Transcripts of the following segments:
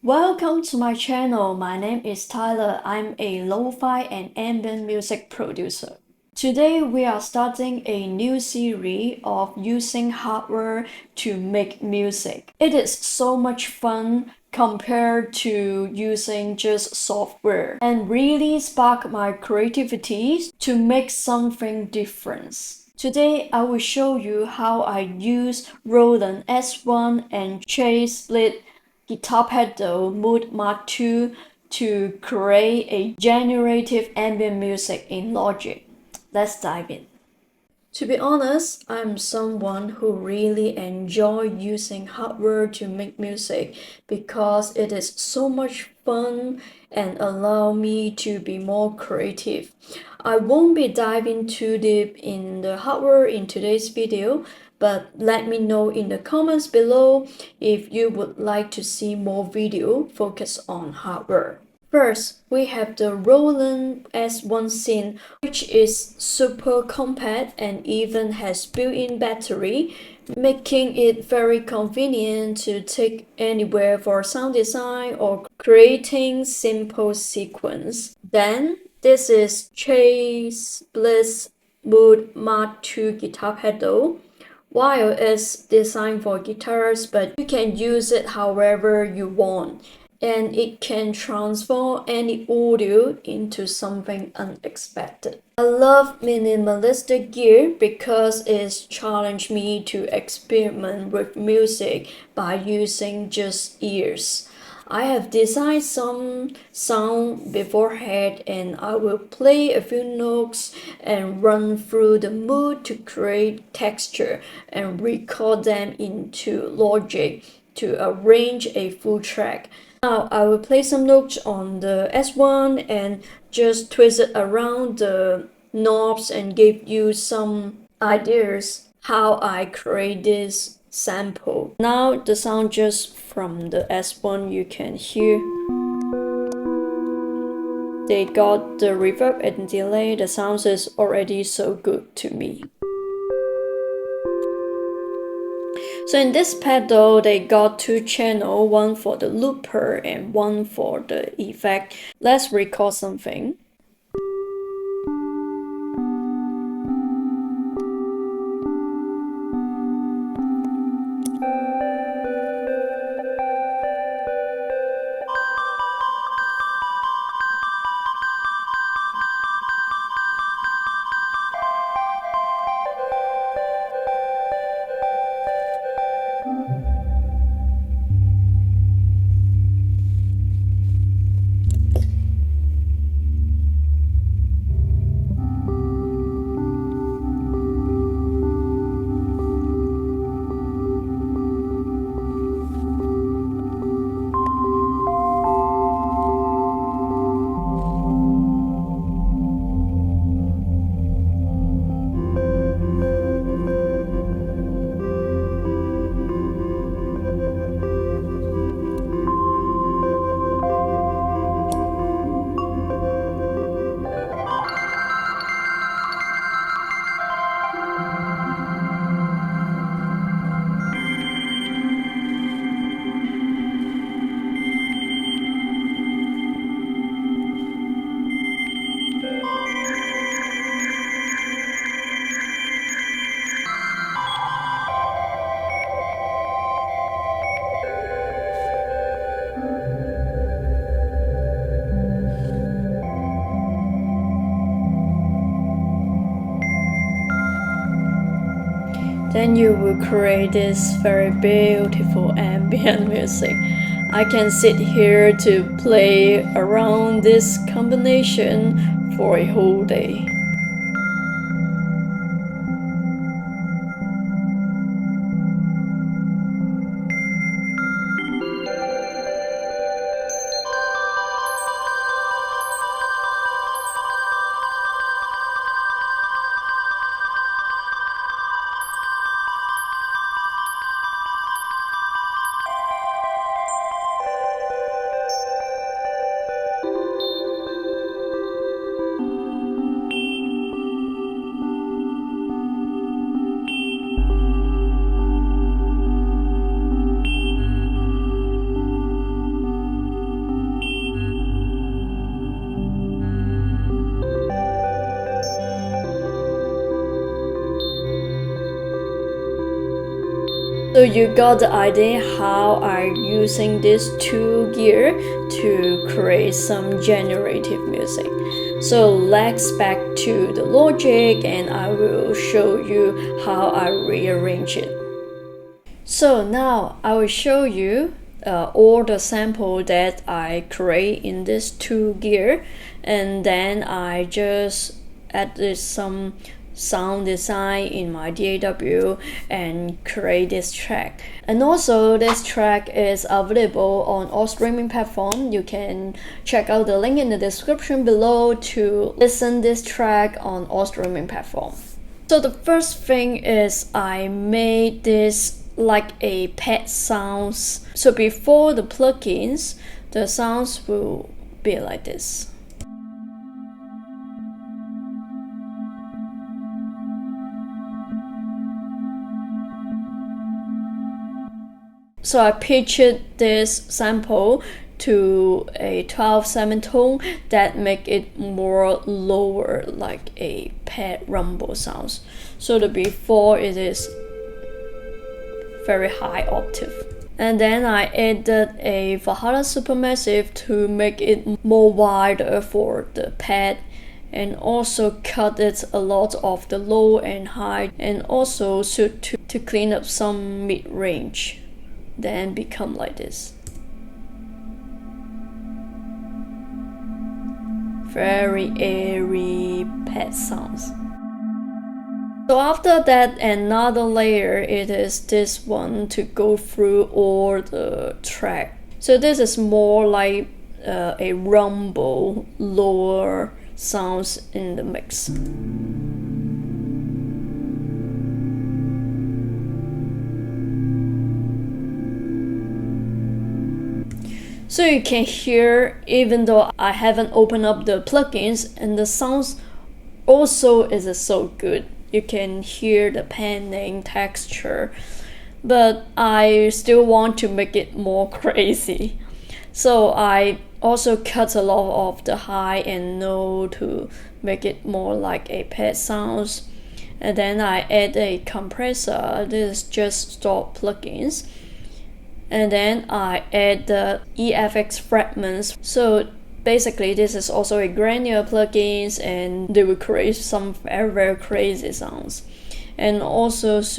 Welcome to my channel. My name is Tyler. I'm a lo-fi and ambient music producer. Today we are starting a new series of using hardware to make music. It is so much fun compared to using just software and really spark my creativity to make something different. Today I will show you how I use Roland S1 and Chase Split guitar pedal Mk2 to create a generative ambient music in Logic. Let's dive in. To be honest, I'm someone who really enjoy using hardware to make music because it is so much fun and allow me to be more creative. I won't be diving too deep in the hardware in today's video, but let me know in the comments below if you would like to see more video focused on hardware. First, we have the Roland S1 synth, which is super compact and even has built-in battery, making it very convenient to take anywhere for sound design or creating simple sequence. Then, this is Chase Bliss Mood Mark II guitar pedal. While it's designed for guitars, but you can use it however you want, and it can transform any audio into something unexpected. I love minimalistic gear because it's challenged me to experiment with music by using just ears. I have designed some sound beforehand and I will play a few notes and run through the mood to create texture and record them into Logic to arrange a full track. Now I will play some notes on the S1 and just twist it around the knobs and give you some ideas how I create this sample. Now the sound just from the S1 you can hear. They got the reverb and delay. The sound is already so good to me. So in this pedal, they got two channels, one for the looper and one for the effect. Let's record something. Then you will create this very beautiful ambient music. I can sit here to play around this combination for a whole day. So you got the idea how I'm using this two gear to create some generative music. So let's back to the Logic and I will show you how I rearrange it. So now I will show you all the sample that I create in this two gear, and then I just added some sound design in my DAW and create this track. And also this track is available on all streaming platforms. You can check out the link in the description below to listen this track on all streaming platforms. So the first thing is I made this like a pad sounds. So before the plugins, the sounds will be like this. So I pitched this sample to a 12 semitone that make it more lower, like a pad rumble sounds. So the before it is very high octave. And then I added a Valhalla Supermassive to make it more wider for the pad, and also cut it a lot of the low and high, and also to clean up some mid-range. Then become like this. Very airy pad sounds. So after that, another layer, it is this one to go through all the track. So this is more like a rumble, lower sounds in the mix. So you can hear, even though I haven't opened up the plugins, and the sounds also is so good. You can hear the panning texture, but I still want to make it more crazy. So I also cut a lot of the high and low to make it more like a pad sounds. And then I add a compressor. This is just stock plugins. And then I add the EFX fragments. So basically this is also a granular plugins, and they will create some very crazy sounds. And also this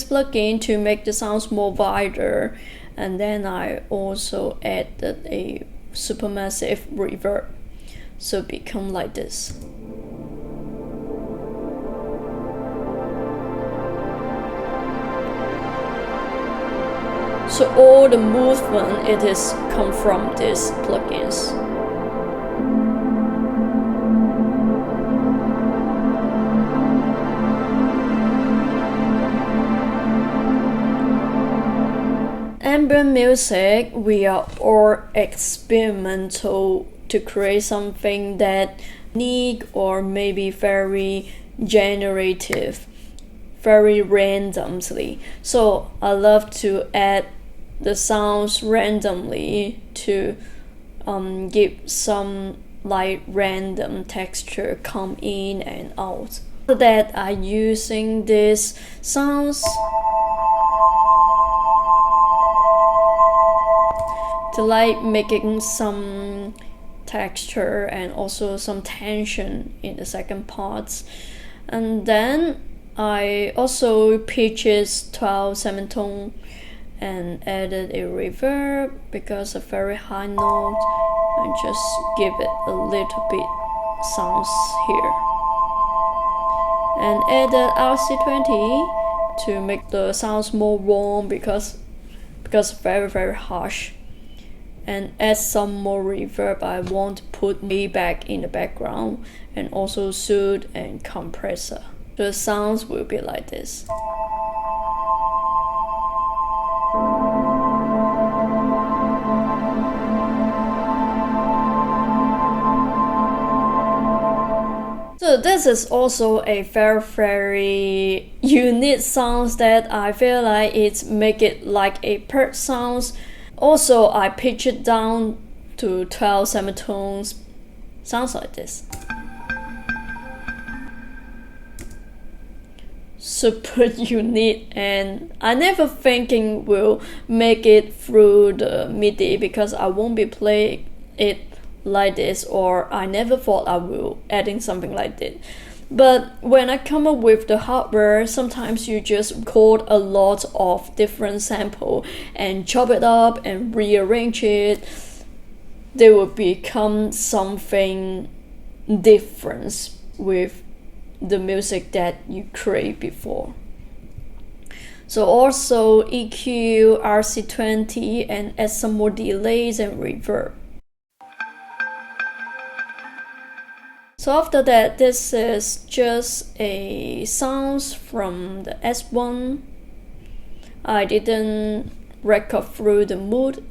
plugin to make the sounds more wider. And then I also added a supermassive reverb, so become like this. So all the movement, it is come from these plugins. Ambient music, we are all experimental to create something that unique or maybe very generative, very randomly. So I love to add the sounds randomly to give some like random texture come in and out. So that I'm using these sounds to like making some texture and also some tension in the second parts. And then I also pitched 12 semitone and added a reverb because a very high note, and just give it a little bit sounds here. And added RC20 to make the sounds more warm because very harsh. And add some more reverb. I want to put feedback in the background, and also soothe and compressor. The sounds will be like this. So this is also a very unique sounds that I feel like it's make it like a perk sounds. Also I pitch it down to 12 semitones. Sounds like this. super unique, and I never thinking will make it through the MIDI because I won't be playing it like this, or I never thought I will adding something like this. But when I come up with the hardware, sometimes you just record a lot of different sample and chop it up and rearrange it. They will become something different with the music that you create before. So also EQ, RC20, and add some more delays and reverb. So after that, this is just a sounds from the S1. I didn't record through the mood.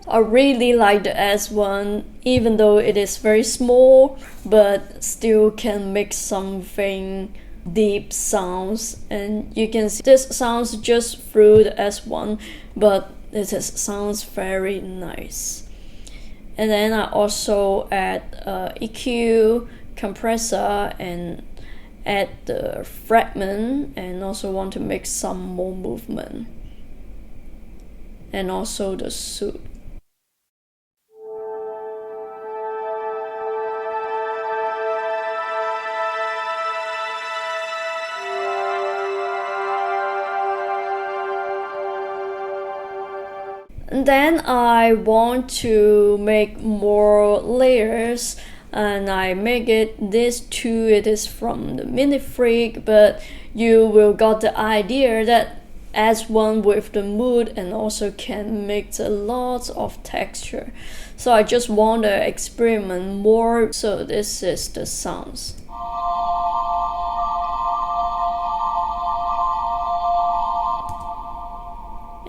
I really like the S1, even though it is very small, but still can make something deep sounds. And you can see this sounds just through the S1, but it sounds very nice. And then I also add EQ, compressor, and add the fragment, and also want to make some more movement. And also the suit. And then I want to make more layers, and I make it this too. It is from the Mini Freak, but you will got the idea that as one with the mood and also can make a lot of texture. So I just want to experiment more. So this is the sounds.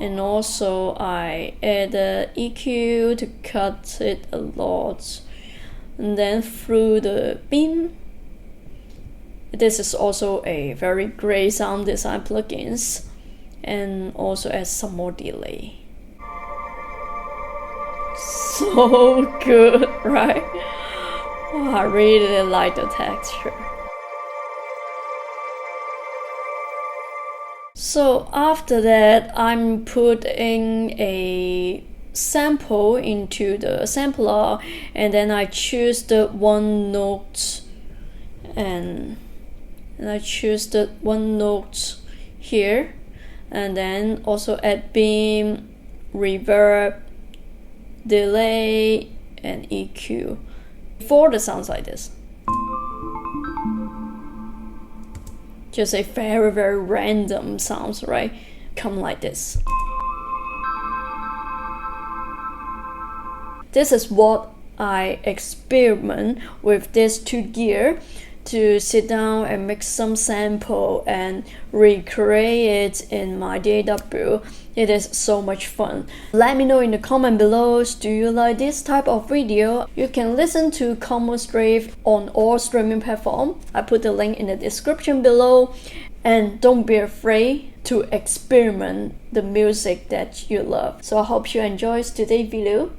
And also I added EQ to cut it a lot. And then through the bin. This is also a very great sound design plugins. And also add some more delay. So good, right? Oh, I really like the texture. So after that, I'm putting a sample into the sampler, and then I choose the one note, and I choose the one note here, and then also add beam, reverb, delay, and EQ for the sounds like this. Just a very, very random sounds, right? Come like this. This is what I experiment with this two gear to sit down and make some sample and recreate it in my DAW. It is so much fun. Let me know in the comment below, do you like this type of video? You can listen to Consultation on all streaming platforms. I put the link in the description below. And don't be afraid to experiment the music that you love. So I hope you enjoyed today's video.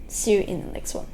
See you in the next one.